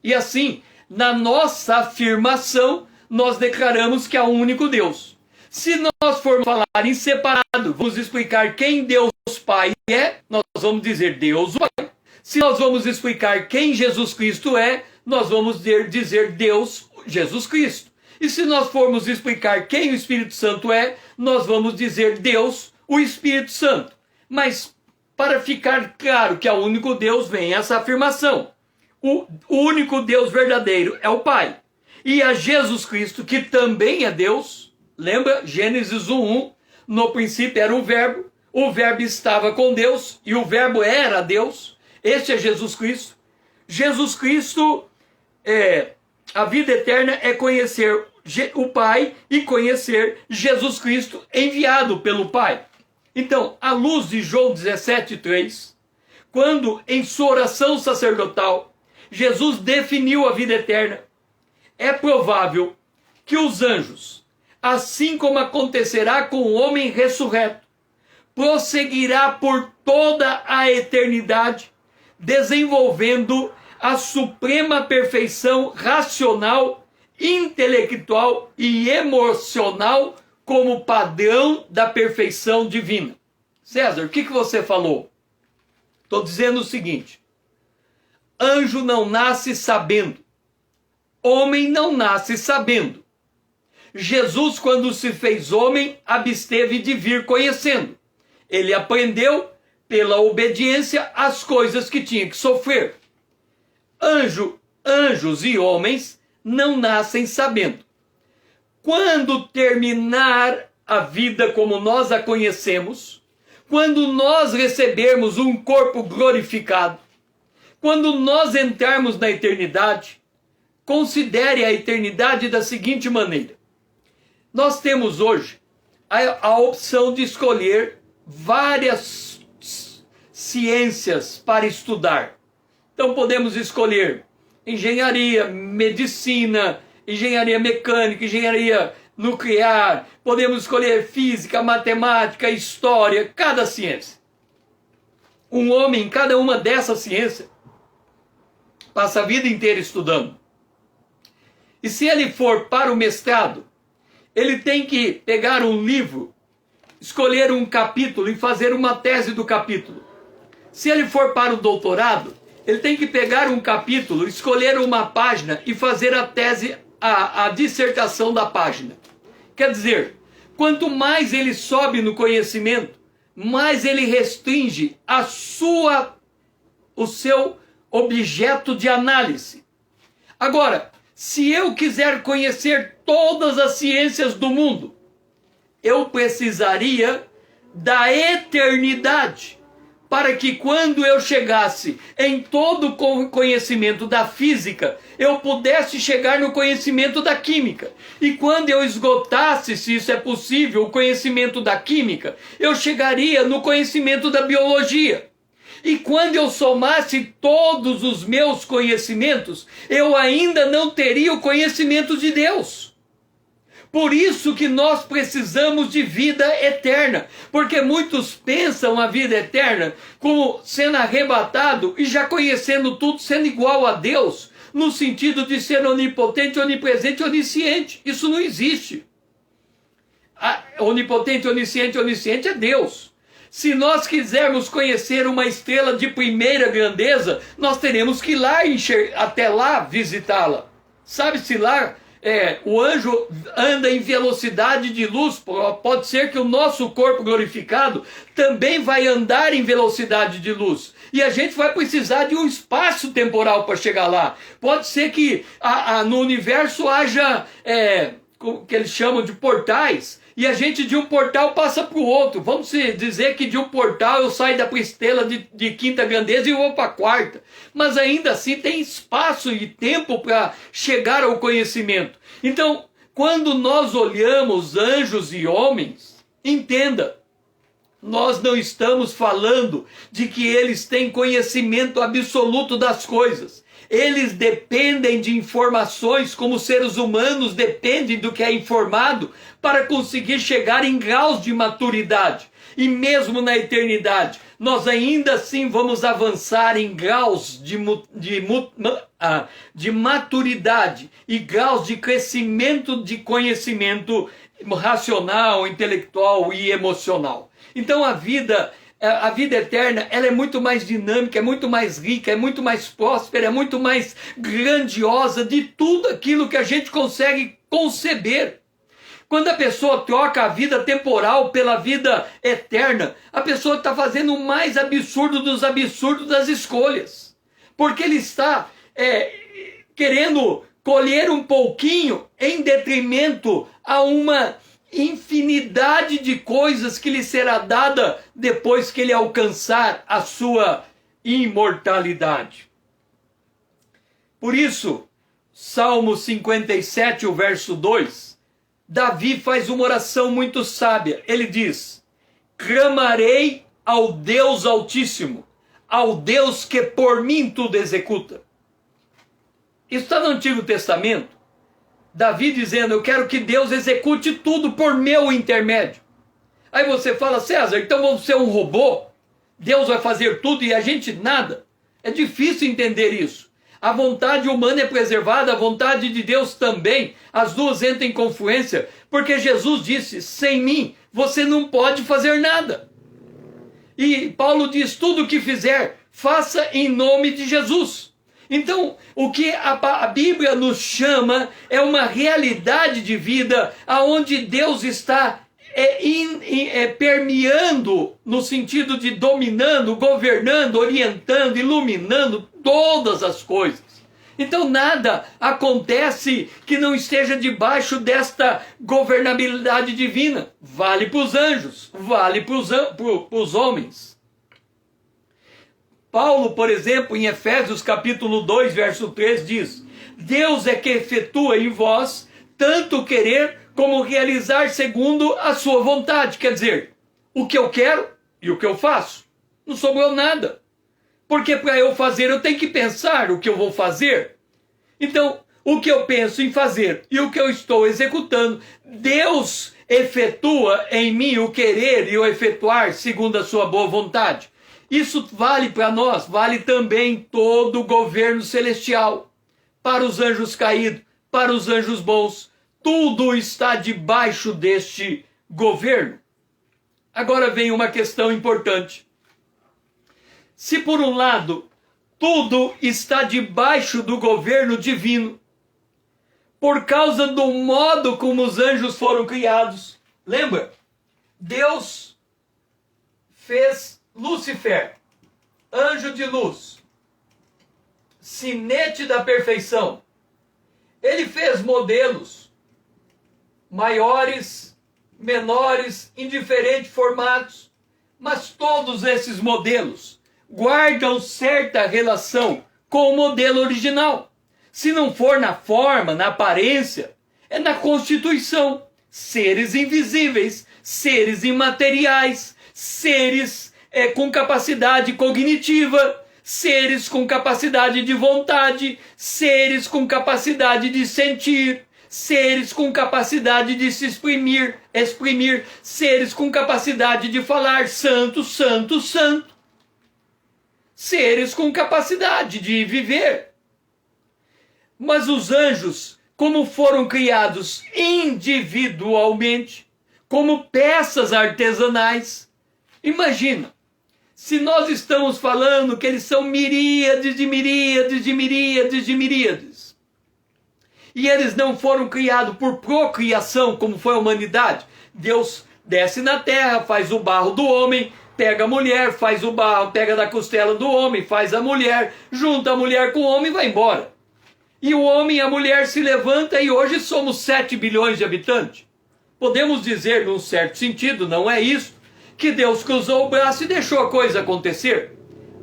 E assim, na nossa afirmação, nós declaramos que há um único Deus. Se nós formos falar em separado, vamos explicar quem Deus Pai é, nós vamos dizer Deus o Pai. Se nós vamos explicar quem Jesus Cristo é, nós vamos dizer Deus Jesus Cristo. E se nós formos explicar quem o Espírito Santo é, nós vamos dizer Deus, o Espírito Santo. Mas para ficar claro que é o único Deus, vem essa afirmação. O único Deus verdadeiro é o Pai. E a Jesus Cristo, que também é Deus, lembra? Gênesis 1:1, no princípio era o verbo estava com Deus, e o verbo era Deus. Este é Jesus Cristo. Jesus Cristo, a vida eterna é conhecer o Pai e conhecer Jesus Cristo enviado pelo Pai. Então, à luz de João 17:3, quando em sua oração sacerdotal, Jesus definiu a vida eterna, é provável que os anjos, assim como acontecerá com o homem ressurreto, prosseguirá por toda a eternidade, desenvolvendo a suprema perfeição racional, intelectual e emocional como padrão da perfeição divina. César, o que você falou? Estou dizendo o seguinte: anjo não nasce sabendo, homem não nasce sabendo. Jesus, quando se fez homem, absteve de vir conhecendo. Ele aprendeu pela obediência as coisas que tinha que sofrer. Anjos e homens não nascem sabendo. Quando terminar a vida como nós a conhecemos, quando nós recebermos um corpo glorificado, quando nós entrarmos na eternidade, considere a eternidade da seguinte maneira. Nós temos hoje a opção de escolher várias ciências para estudar. Então podemos escolher engenharia, medicina, engenharia mecânica, engenharia nuclear, podemos escolher física, matemática, história, cada ciência. Um homem em cada uma dessas ciências passa a vida inteira estudando. E se ele for para o mestrado, ele tem que pegar um livro, escolher um capítulo e fazer uma tese do capítulo. Se ele for para o doutorado, ele tem que pegar um capítulo, escolher uma página e fazer a tese, a dissertação da página. Quer dizer, quanto mais ele sobe no conhecimento, mais ele restringe o seu objeto de análise. Agora, se eu quiser conhecer todas as ciências do mundo, eu precisaria da eternidade, para que quando eu chegasse em todo o conhecimento da física, eu pudesse chegar no conhecimento da química. E quando eu esgotasse, se isso é possível, o conhecimento da química, eu chegaria no conhecimento da biologia. E quando eu somasse todos os meus conhecimentos, eu ainda não teria o conhecimento de Deus. Por isso que nós precisamos de vida eterna, porque muitos pensam a vida eterna como sendo arrebatado e já conhecendo tudo, sendo igual a Deus, no sentido de ser onipotente, onipresente, onisciente. Isso não existe. Onipotente, onisciente, onisciente é Deus. Se nós quisermos conhecer uma estrela de primeira grandeza, nós teremos que ir lá até lá visitá-la. Sabe-se lá, o anjo anda em velocidade de luz. Pode ser que o nosso corpo glorificado também vai andar em velocidade de luz. E a gente vai precisar de um espaço temporal para chegar lá. Pode ser que no universo haja, o que eles chamam de portais, e a gente de um portal passa para o outro. Vamos dizer que de um portal eu saio da estrela de quinta grandeza e vou para a quarta. Mas ainda assim tem espaço e tempo para chegar ao conhecimento. Então, quando nós olhamos anjos e homens, entenda, nós não estamos falando de que eles têm conhecimento absoluto das coisas. Eles dependem de informações como seres humanos dependem do que é informado para conseguir chegar em graus de maturidade. E mesmo na eternidade, nós ainda assim vamos avançar em graus de maturidade e graus de crescimento de conhecimento racional, intelectual e emocional. Então a vida eterna, ela é muito mais dinâmica, é muito mais rica, é muito mais próspera, é muito mais grandiosa de tudo aquilo que a gente consegue conceber. Quando a pessoa troca a vida temporal pela vida eterna, a pessoa está fazendo o mais absurdo dos absurdos das escolhas. Porque ele está querendo colher um pouquinho em detrimento a uma infinidade de coisas que lhe será dada depois que ele alcançar a sua imortalidade. Por isso, Salmo 57, o verso 2, Davi faz uma oração muito sábia. Ele diz: clamarei ao Deus Altíssimo, ao Deus que por mim tudo executa. Isso está no Antigo Testamento. Davi dizendo: eu quero que Deus execute tudo por meu intermédio. Aí você fala: César, então vamos ser um robô? Deus vai fazer tudo e a gente nada? É difícil entender isso. A vontade humana é preservada, a vontade de Deus também. As duas entram em confluência, porque Jesus disse: sem mim você não pode fazer nada. E Paulo diz: tudo o que fizer, faça em nome de Jesus. Então, o que a Bíblia nos chama é uma realidade de vida onde Deus está permeando, no sentido de dominando, governando, orientando, iluminando todas as coisas. Então nada acontece que não esteja debaixo desta governabilidade divina. Vale para os anjos, vale para os homens. Paulo, por exemplo, em Efésios capítulo 2, verso 3, diz: Deus é que efetua em vós tanto querer como realizar segundo a sua vontade. Quer dizer, o que eu quero e o que eu faço. Não sobrou nada. Porque para eu fazer, eu tenho que pensar o que eu vou fazer. Então, o que eu penso em fazer e o que eu estou executando, Deus efetua em mim o querer e o efetuar segundo a sua boa vontade. Isso vale para nós, vale também todo o governo celestial. Para os anjos caídos, para os anjos bons, tudo está debaixo deste governo. Agora vem uma questão importante. Se por um lado, tudo está debaixo do governo divino, por causa do modo como os anjos foram criados. Lembra? Deus fez Lúcifer, anjo de luz, sinete da perfeição. Ele fez modelos maiores, menores, em diferentes formatos, mas todos esses modelos guardam certa relação com o modelo original. Se não for na forma, na aparência, é na constituição. Seres invisíveis, seres imateriais, seres com capacidade cognitiva, seres com capacidade de vontade, seres com capacidade de sentir, seres com capacidade de se exprimir, seres com capacidade de falar santo, santo, santo. Seres com capacidade de viver. Mas os anjos, como foram criados individualmente, como peças artesanais, imagina, se nós estamos falando que eles são miríades de miríades de miríades de miríades, e eles não foram criados por procriação, como foi a humanidade. Deus desce na terra, faz o barro do homem, pega a mulher, faz o barro, pega da costela do homem, faz a mulher, junta a mulher com o homem e vai embora. E o homem e a mulher se levantam e hoje somos 7 bilhões de habitantes. Podemos dizer, num certo sentido, não é isso, que Deus cruzou o braço e deixou a coisa acontecer.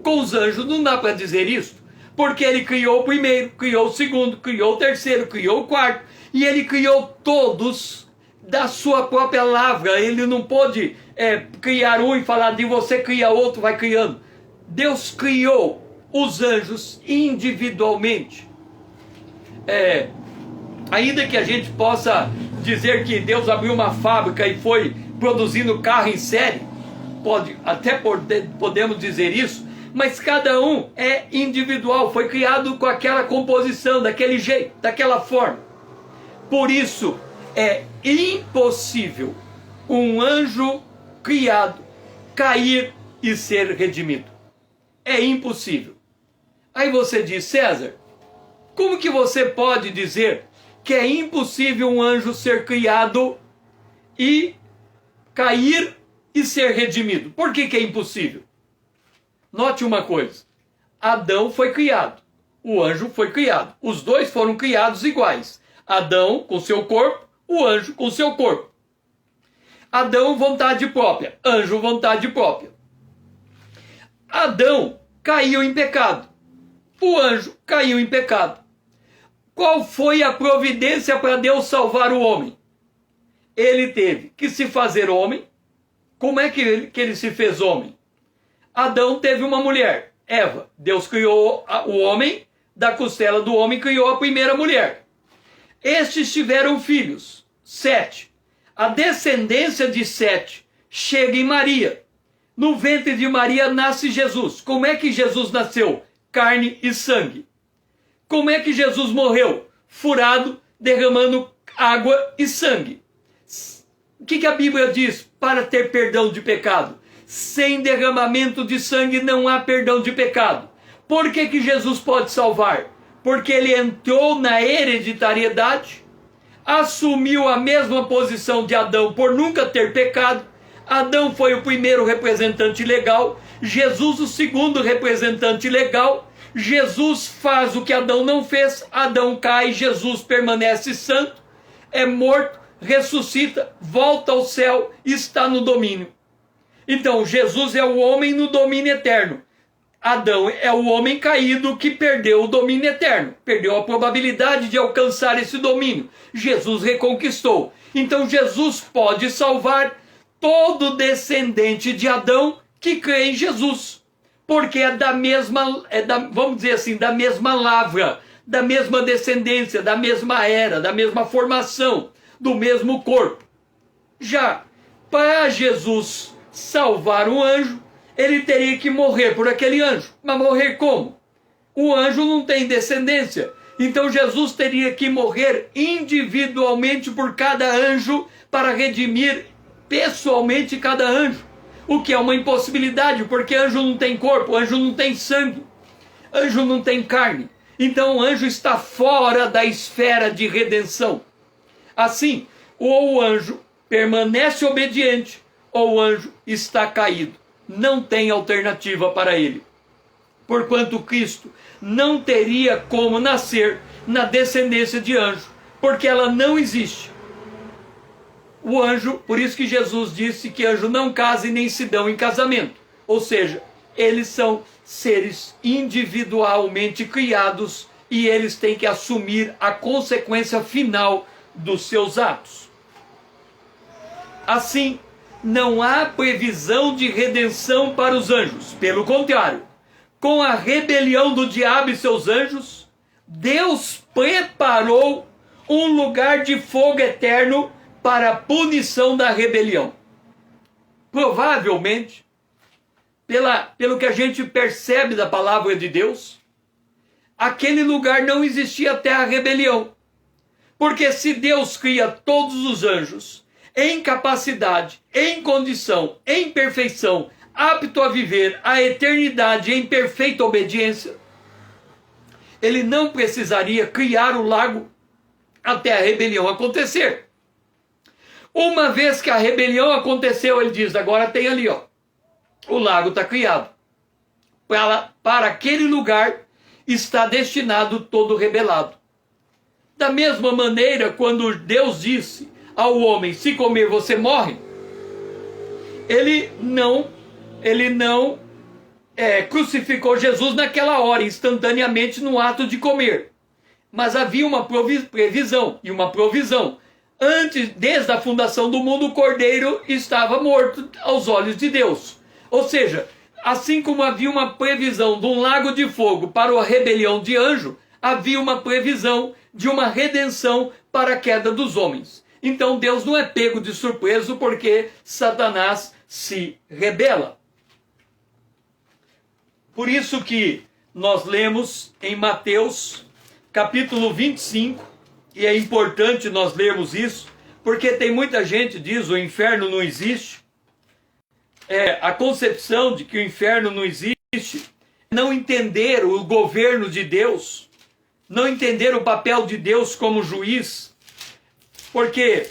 Com os anjos não dá para dizer isso, porque ele criou o primeiro, criou o segundo, criou o terceiro, criou o quarto, e ele criou todos da sua própria lavra. Ele não pôde criar um e falar de você cria outro, vai criando. Deus criou os anjos individualmente. Ainda que a gente possa dizer que Deus abriu uma fábrica e foi produzindo carro em série, podemos dizer isso, mas cada um é individual, foi criado com aquela composição, daquele jeito, daquela forma. Por isso é impossível um anjo criado cair e ser redimido. É impossível. Aí você diz, César, como que você pode dizer que é impossível um anjo ser criado e cair e ser redimido? Por que é impossível? Note uma coisa. Adão foi criado. O anjo foi criado. Os dois foram criados iguais. Adão com seu corpo, o anjo com seu corpo. Adão, vontade própria. Anjo, vontade própria. Adão caiu em pecado. O anjo caiu em pecado. Qual foi a providência para Deus salvar o homem? Ele teve que se fazer homem. Como é que ele se fez homem? Adão teve uma mulher, Eva. Deus criou o homem, da costela do homem criou a primeira mulher. Estes tiveram filhos, 7. A descendência de 7 chega em Maria. No ventre de Maria nasce Jesus. Como é que Jesus nasceu? Carne e sangue. Como é que Jesus morreu? Furado, derramando água e sangue. O que a Bíblia diz para ter perdão de pecado? Sem derramamento de sangue não há perdão de pecado. Por que Jesus pode salvar? Porque ele entrou na hereditariedade, assumiu a mesma posição de Adão por nunca ter pecado. Adão foi o primeiro representante legal, Jesus o segundo representante legal. Jesus faz o que Adão não fez, Adão cai, Jesus permanece santo, é morto, ressuscita, volta ao céu, está no domínio. Então, Jesus é o homem no domínio eterno. Adão é o homem caído que perdeu o domínio eterno, perdeu a probabilidade de alcançar esse domínio. Jesus reconquistou. Então, Jesus pode salvar todo descendente de Adão que crê em Jesus, porque é da mesma, vamos dizer assim, da mesma lavra, da mesma descendência, da mesma era, da mesma formação, do mesmo corpo. Já para Jesus salvar um anjo, ele teria que morrer por aquele anjo. Mas morrer como? O anjo não tem descendência. Então Jesus teria que morrer individualmente por cada anjo para redimir pessoalmente cada anjo. O que é uma impossibilidade, porque anjo não tem corpo, anjo não tem sangue, anjo não tem carne. Então o anjo está fora da esfera de redenção. Assim, ou o anjo permanece obediente, ou o anjo está caído. Não tem alternativa para ele. Porquanto Cristo não teria como nascer na descendência de anjo, porque ela não existe. O anjo, por isso que Jesus disse que anjo não casa e nem se dão em casamento. Ou seja, eles são seres individualmente criados e eles têm que assumir a consequência final dos seus atos. Assim, não há previsão de redenção para os anjos. Pelo contrário, com a rebelião do diabo e seus anjos, Deus preparou um lugar de fogo eterno para a punição da rebelião. Provavelmente, pelo que a gente percebe da palavra de Deus, aquele lugar não existia até a rebelião. Porque se Deus cria todos os anjos em capacidade, em condição, em perfeição, apto a viver a eternidade em perfeita obediência, ele não precisaria criar o lago até a rebelião acontecer. Uma vez que a rebelião aconteceu, ele diz, agora tem ali, ó, o lago está criado. Para aquele lugar está destinado todo rebelado. Da mesma maneira, quando Deus disse ao homem, se comer você morre, ele não crucificou Jesus naquela hora, instantaneamente no ato de comer. Mas havia uma previsão e uma provisão. Antes, desde a fundação do mundo, o cordeiro estava morto aos olhos de Deus. Ou seja, assim como havia uma previsão de um lago de fogo para a rebelião de anjo, havia uma previsão de uma redenção para a queda dos homens. Então Deus não é pego de surpresa porque Satanás se rebela. Por isso que nós lemos em Mateus capítulo 25, e é importante nós lermos isso, porque tem muita gente que diz o inferno não existe. A concepção de que o inferno não existe, não entender o governo de Deus, não entender o papel de Deus como juiz. Porque,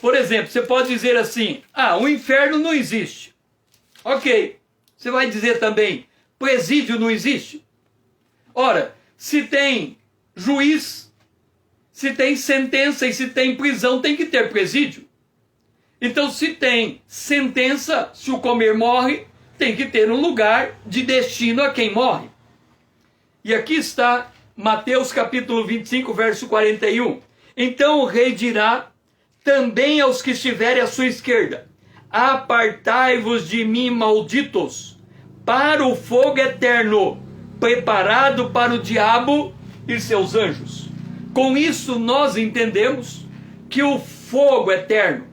por exemplo, você pode dizer assim, o inferno não existe. Ok, você vai dizer também, presídio não existe? Ora, se tem juiz, se tem sentença e se tem prisão, tem que ter presídio. Então, se tem sentença, se o comer morre, tem que ter um lugar de destino a quem morre. E aqui está Mateus capítulo 25, verso 41. Então o rei dirá também aos que estiverem à sua esquerda, apartai-vos de mim, malditos, para o fogo eterno, preparado para o diabo e seus anjos. Com isso nós entendemos que o fogo eterno,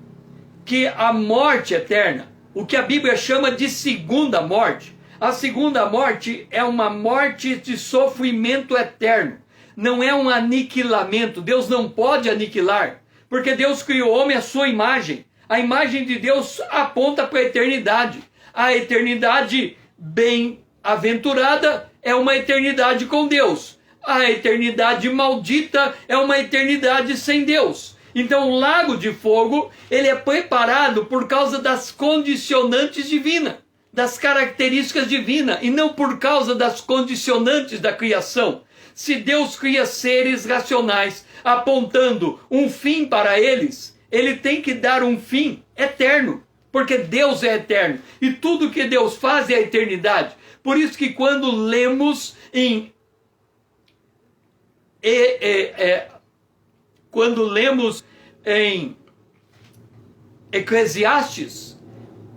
que a morte eterna, o que a Bíblia chama de segunda morte, a segunda morte é uma morte de sofrimento eterno, não é um aniquilamento. Deus não pode aniquilar, porque Deus criou o homem à sua imagem. A imagem de Deus aponta para a eternidade. A eternidade bem-aventurada é uma eternidade com Deus. A eternidade maldita é uma eternidade sem Deus. Então o lago de fogo, ele é preparado por causa das condicionantes divinas, das características divinas, e não por causa das condicionantes da criação. Se Deus cria seres racionais apontando um fim para eles, ele tem que dar um fim eterno, porque Deus é eterno, e tudo que Deus faz é a eternidade. Por isso que quando lemos em Eclesiastes,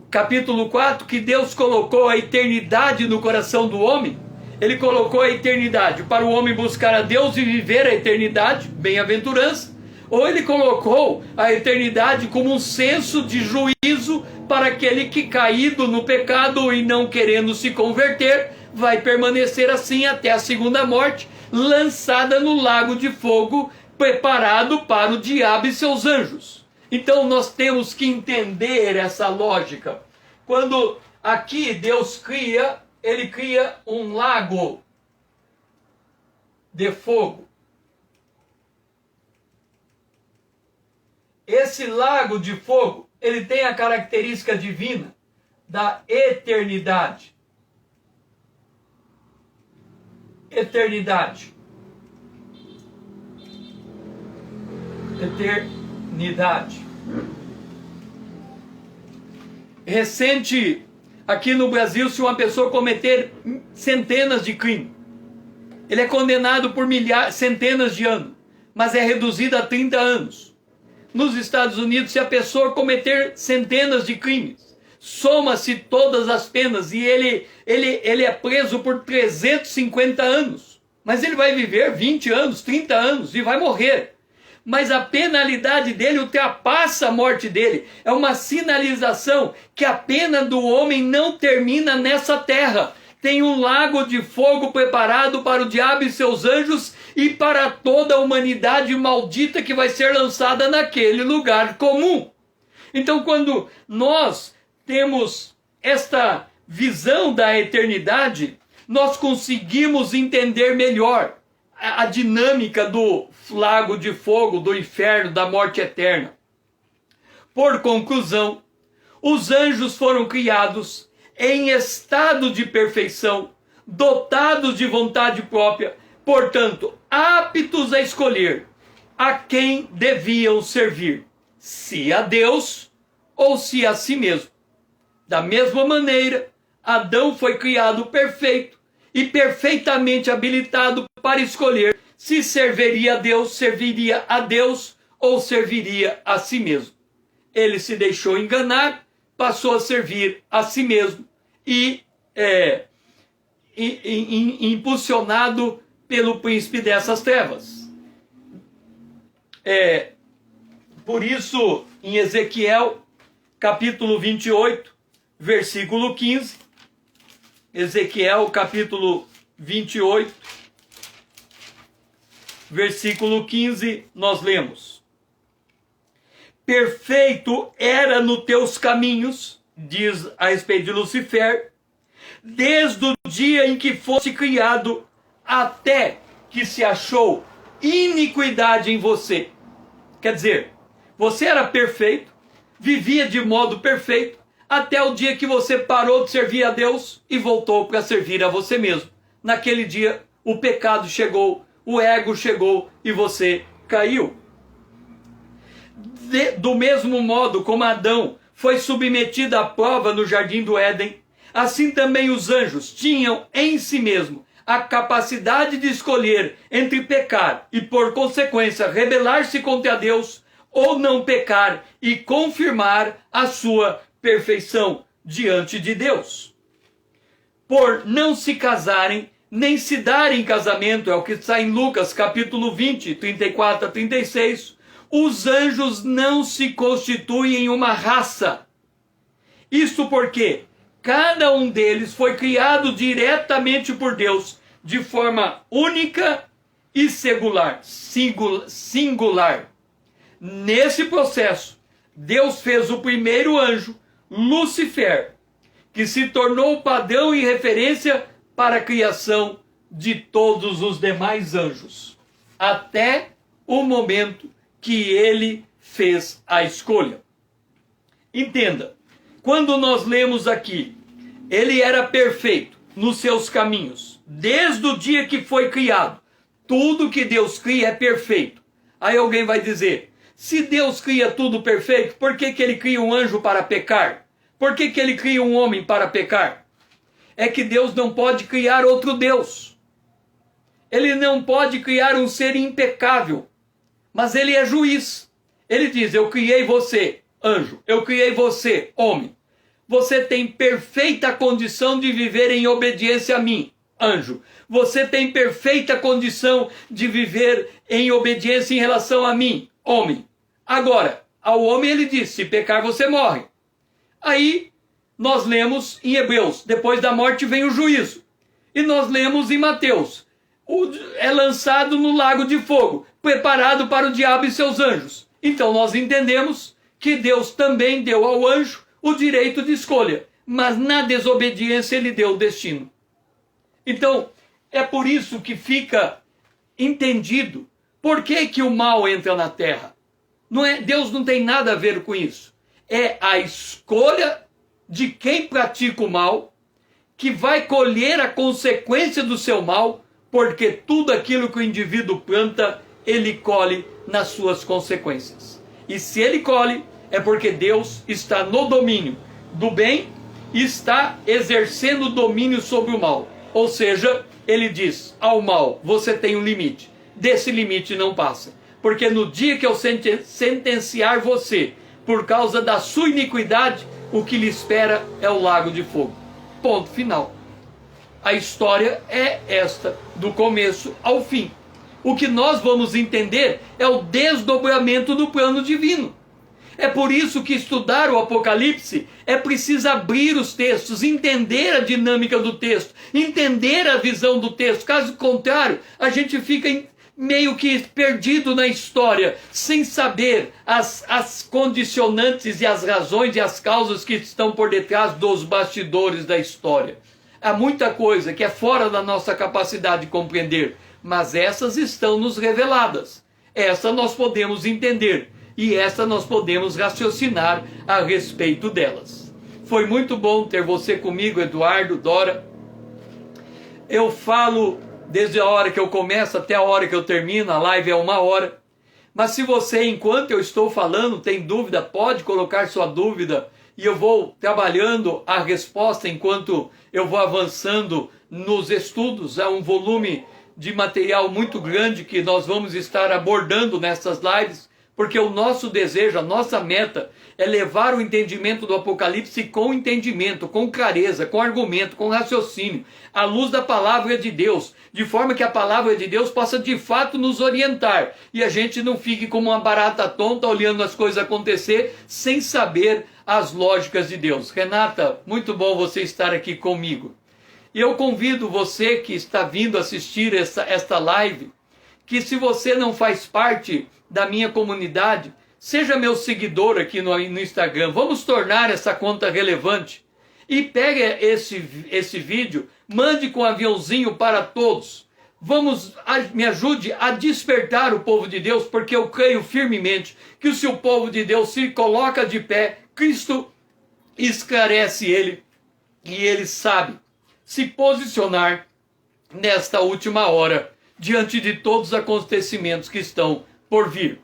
capítulo 4, que Deus colocou a eternidade no coração do homem, ele colocou a eternidade para o homem buscar a Deus e viver a eternidade, bem-aventurança, ou ele colocou a eternidade como um senso de juízo para aquele que, caído no pecado e não querendo se converter, vai permanecer assim até a segunda morte, lançada no lago de fogo, preparado para o diabo e seus anjos. Então nós temos que entender essa lógica. Quando aqui Deus cria, ele cria um lago de fogo. Esse lago de fogo, ele tem a característica divina da eternidade. Eternidade. Eternidade. Recente, aqui no Brasil, se uma pessoa cometer centenas de crimes, ele é condenado por centenas de anos, mas é reduzido a 30 anos. nos Estados Unidos, se a pessoa cometer centenas de crimes, soma-se todas as penas e ele é preso por 350 anos. Mas ele vai viver 20 anos, 30 anos e vai morrer. Mas a penalidade dele ultrapassa a morte dele. É uma sinalização que a pena do homem não termina nessa terra. Tem um lago de fogo preparado para o diabo e seus anjos e para toda a humanidade maldita que vai ser lançada naquele lugar comum. Então, quando nós temos esta visão da eternidade, nós conseguimos entender melhor a dinâmica do lago de fogo, do inferno, da morte eterna. Por conclusão, os anjos foram criados em estado de perfeição, dotados de vontade própria, portanto, aptos a escolher a quem deviam servir, se a Deus ou se a si mesmo. Da mesma maneira, Adão foi criado perfeito e perfeitamente habilitado para escolher se serviria a Deus ou serviria a si mesmo. Ele se deixou enganar, passou a servir a si mesmo e impulsionado pelo príncipe dessas trevas. Por isso, em Ezequiel, capítulo 28, versículo 15, Ezequiel, capítulo 28, versículo 15, nós lemos: perfeito era nos teus caminhos, diz a respeito de Lucifer, desde o dia em que foste criado, até que se achou iniquidade em você. Quer dizer, você era perfeito, vivia de modo perfeito, até o dia que você parou de servir a Deus e voltou para servir a você mesmo. Naquele dia, o pecado chegou, o ego chegou e você caiu. Do mesmo modo como Adão foi submetido à prova no jardim do Éden, assim também os anjos tinham em si mesmo a capacidade de escolher entre pecar e, por consequência, rebelar-se contra Deus, ou não pecar e confirmar a sua perfeição diante de Deus. Por não se casarem, nem se darem em casamento, é o que está em Lucas capítulo 20, 34 a 36, os anjos não se constituem uma raça. Isso porque cada um deles foi criado diretamente por Deus, de forma única e singular. Nesse processo, Deus fez o primeiro anjo, Lucifer, que se tornou o padrão e referência para a criação de todos os demais anjos, até o momento que ele fez a escolha. Entenda, quando nós lemos aqui, ele era perfeito nos seus caminhos, desde o dia que foi criado. Tudo que Deus cria é perfeito. Aí alguém vai dizer, se Deus cria tudo perfeito, por que ele cria um anjo para pecar? Por que ele cria um homem para pecar? É que Deus não pode criar outro Deus. Ele não pode criar um ser impecável. Mas ele é juiz. Ele diz, eu criei você, anjo. Eu criei você, homem. Você tem perfeita condição de viver em obediência a mim, anjo. Você tem perfeita condição de viver em obediência em relação a mim, homem. Agora, ao homem ele diz, se pecar você morre. Aí nós lemos em Hebreus, depois da morte vem o juízo. E nós lemos em Mateus, é lançado no lago de fogo, preparado para o diabo e seus anjos. Então nós entendemos que Deus também deu ao anjo o direito de escolha, mas na desobediência ele deu o destino. Então, é por isso que fica entendido por que o mal entra na terra. Deus não tem nada a ver com isso. É a escolha de quem pratica o mal, que vai colher a consequência do seu mal, porque tudo aquilo que o indivíduo planta, ele colhe nas suas consequências. E se ele colhe, é porque Deus está no domínio do bem e está exercendo domínio sobre o mal. Ou seja, ele diz ao mal, você tem um limite, desse limite não passa. porque no dia que eu sentenciar você por causa da sua iniquidade, o que lhe espera é o lago de fogo. Ponto final. A história é esta, do começo ao fim. O que nós vamos entender é o desdobramento do plano divino. É por isso que estudar o Apocalipse é preciso abrir os textos, entender a dinâmica do texto, entender a visão do texto. Caso contrário, a gente fica meio que perdido na história, sem saber as condicionantes e as razões e as causas que estão por detrás dos bastidores da história. Há muita coisa que é fora da nossa capacidade de compreender, mas essas estão nos reveladas. Essa nós podemos entender e essa nós podemos raciocinar a respeito delas. Foi muito bom ter você comigo, Eduardo, Dora. Eu falo desde a hora que eu começo até a hora que eu termino, a live é 1 hora. Mas se você, enquanto eu estou falando, tem dúvida, pode colocar sua dúvida e eu vou trabalhando a resposta enquanto eu vou avançando nos estudos. É um volume de material muito grande que nós vamos estar abordando nessas lives, porque o nosso desejo, a nossa meta é levar o entendimento do Apocalipse com entendimento, com clareza, com argumento, com raciocínio, à luz da palavra de Deus, de forma que a palavra de Deus possa de fato nos orientar e a gente não fique como uma barata tonta olhando as coisas acontecer sem saber as lógicas de Deus. Renata, muito bom você estar aqui comigo. E eu convido você que está vindo assistir esta live, que se você não faz parte da minha comunidade, seja meu seguidor aqui no Instagram. Vamos tornar essa conta relevante. E pegue esse vídeo, mande com um aviãozinho para todos. Me ajude a despertar o povo de Deus, porque eu creio firmemente que se o povo de Deus se coloca de pé, Cristo esclarece ele e ele sabe se posicionar nesta última hora, diante de todos os acontecimentos que estão por vir.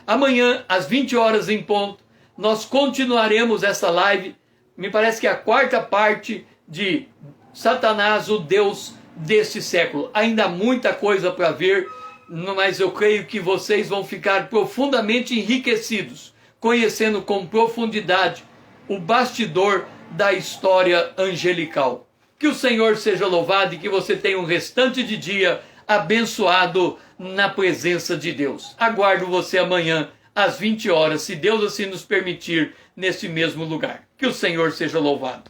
Amanhã, às 20 horas em ponto, nós continuaremos essa live. Me parece que é a 4ª parte de Satanás, o Deus deste século. Ainda há muita coisa para ver, mas eu creio que vocês vão ficar profundamente enriquecidos, conhecendo com profundidade o bastidor da história angelical. Que o Senhor seja louvado e que você tenha um restante de dia abençoado na presença de Deus. Aguardo você amanhã às 20 horas, se Deus assim nos permitir, nesse mesmo lugar. Que o Senhor seja louvado.